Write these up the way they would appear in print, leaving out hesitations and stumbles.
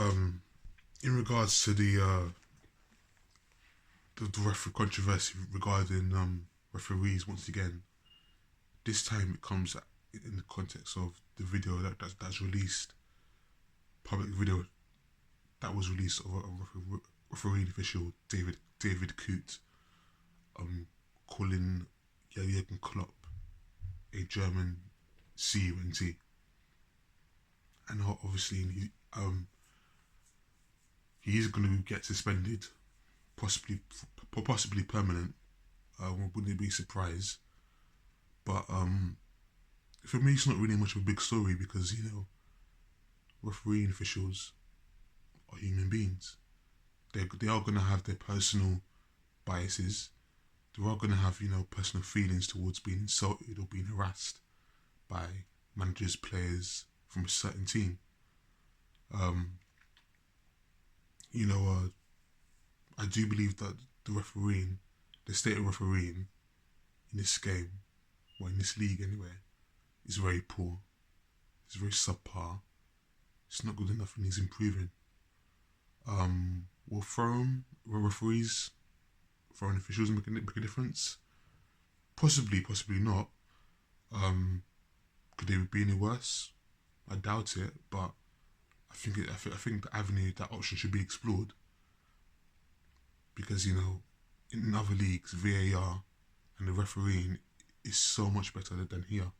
Um, in regards to the referee controversy regarding referees, once again, this time it comes in the context of the video that's released, public video that was released of a referee official, David Coote, calling Jurgen Klopp a German CUNT, and obviously he is going to get suspended, possibly permanent. Wouldn't be surprised, but for me, it's not really much of a big story because refereeing officials are human beings. They are going to have their personal biases. They are going to have personal feelings towards being insulted or being harassed by managers, players from a certain team. Um, I do believe that the state of refereeing in this game, or in this league anyway, is very poor. It's very subpar. It's not good enough and needs improving. Will referees, foreign officials make a difference? Possibly not. Could they be any worse? I doubt it, but I think the avenue, that option should be explored because in other leagues, VAR and the refereeing is so much better than here,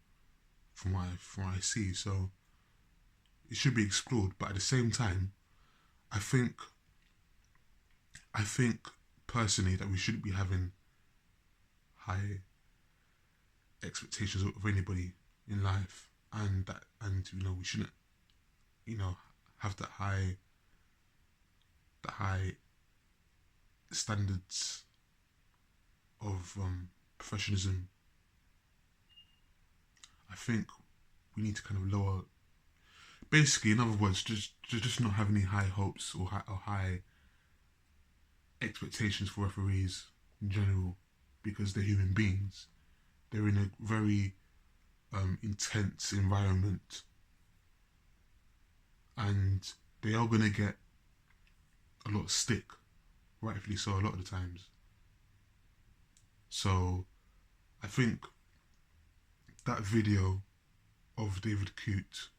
from what I see. So it should be explored, but at the same time, I think I think personally that we shouldn't be having high expectations of anybody in life, and we shouldn't have that high standards of professionalism. I think we need to kind of lower. Basically, in other words, just not have any high hopes or high expectations for referees in general, because they're human beings. They're in a very intense environment, and they are going to get a lot of stick, rightfully so, a lot of the times. So I think that video of David Coote,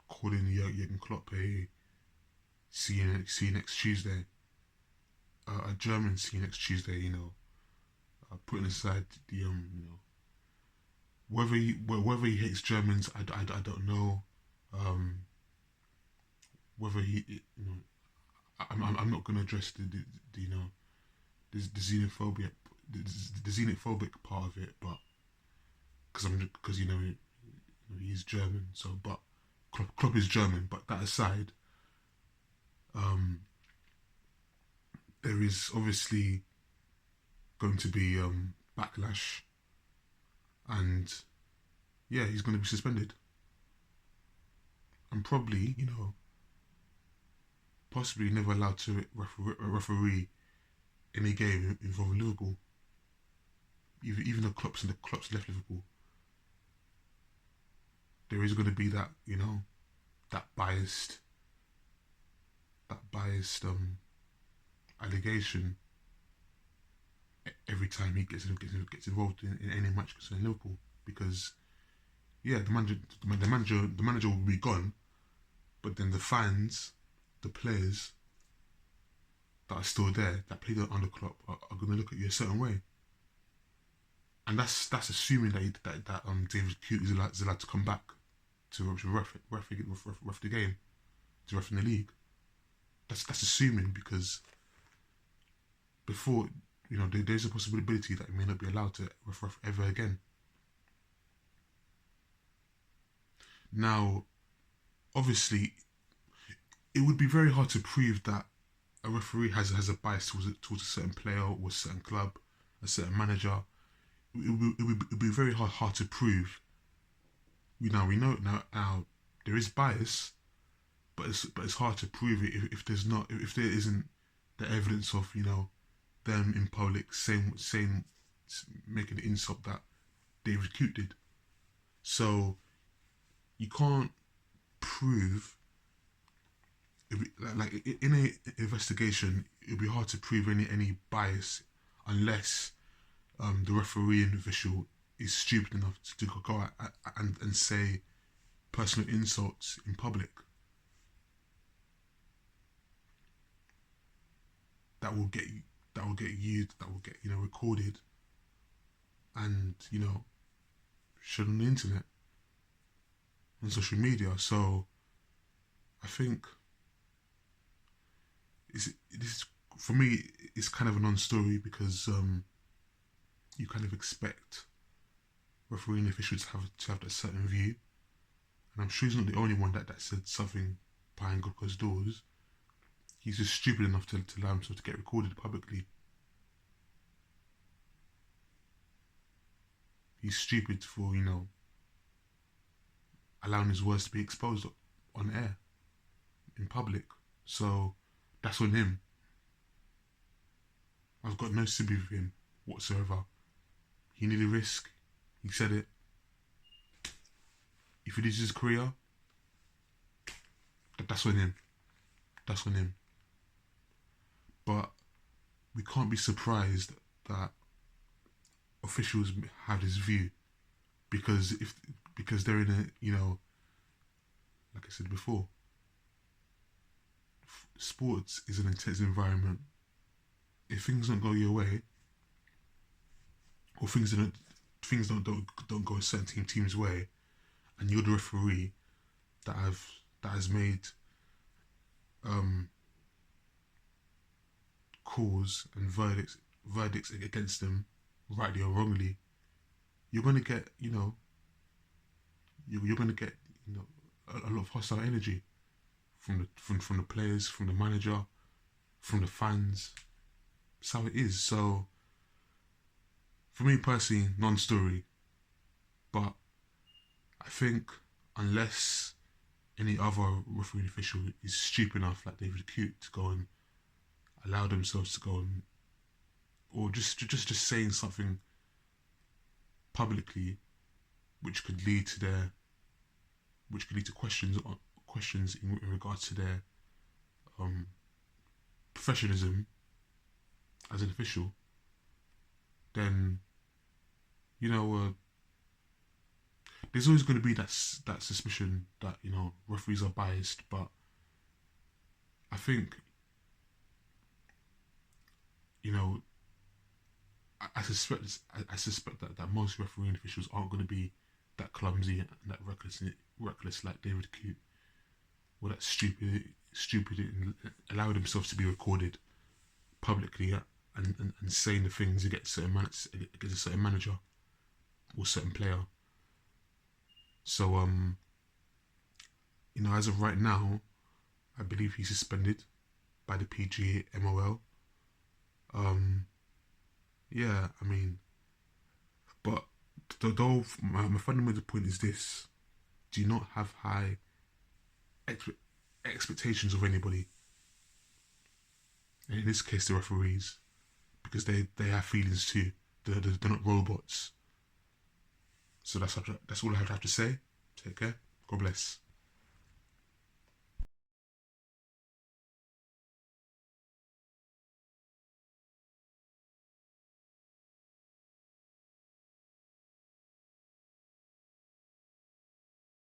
calling Jurgen Klopp a see you next Tuesday, a German see you next Tuesday, putting aside the whether he hates Germans, I don't know. Whether I'm not going to address the the xenophobia, the xenophobic part of it, but because he's German, so but Klopp is German. But that aside, um, there is obviously going to be backlash, and yeah, he's going to be suspended, and probably possibly never allowed to referee any game involving Liverpool. Even the Klopp's left Liverpool, there is going to be that that biased that biased allegation every time he gets involved in any match concerning Liverpool, because yeah, the manager will be gone, but then the fans, the players that are still there that played under Klopp are going to look at you a certain way, and that's assuming that David Coote is allowed to come back to ref the game, to ref in the league. That's assuming, because before there's a possibility that he may not be allowed to ref ever again. Now, obviously, it would be very hard to prove that a referee has a bias towards a certain player or a certain club, a certain manager. It would be very hard to prove. We know it now. There is bias, but it's hard to prove it if there isn't the evidence of them in public saying making the insult that David Coote did. So you can't prove in a investigation, it'd be hard to prove any bias unless the refereeing official is stupid enough to go out and say personal insults in public that will get recorded and shared on the internet and social media. So I think this for me it's kind of a non-story because you kind of expect refereeing officials to have that certain view, and I'm sure he's not the only one that said something behind God closed doors. He's just stupid enough to allow himself to get recorded publicly. He's stupid for allowing his words to be exposed on air in public. So that's on him. I've got no sympathy for him whatsoever. He needed risk. He said it. If he loses his career, that's on him. That's on him. But we can't be surprised that officials have this view because they're in like I said before, sports is an intense environment. If things don't go your way, or things don't go a certain team's way, and you're the referee that has made calls and verdicts against them, rightly or wrongly, you're gonna get you're gonna get a lot of hostile energy from the players, from the manager, from the fans. That's how it is. So for me personally, non-story. But I think unless any other referee official is stupid enough, like David Coote, to go and allow themselves to go and, or just saying something publicly, which could lead to questions in regards to their professionalism as an official, then there's always going to be that suspicion that referees are biased. But I think I suspect that most refereeing officials aren't going to be that clumsy and that reckless like David Coote, or that stupid and allow themselves to be recorded publicly and saying the things against a certain manager or certain player. So as of right now, I believe he's suspended by the PGA MOL. Yeah, I mean, but my fundamental point is this: do not have high expectations of anybody. And in this case, the referees, because they have feelings too. They're not robots. So that's all I have to say. Take care. God bless.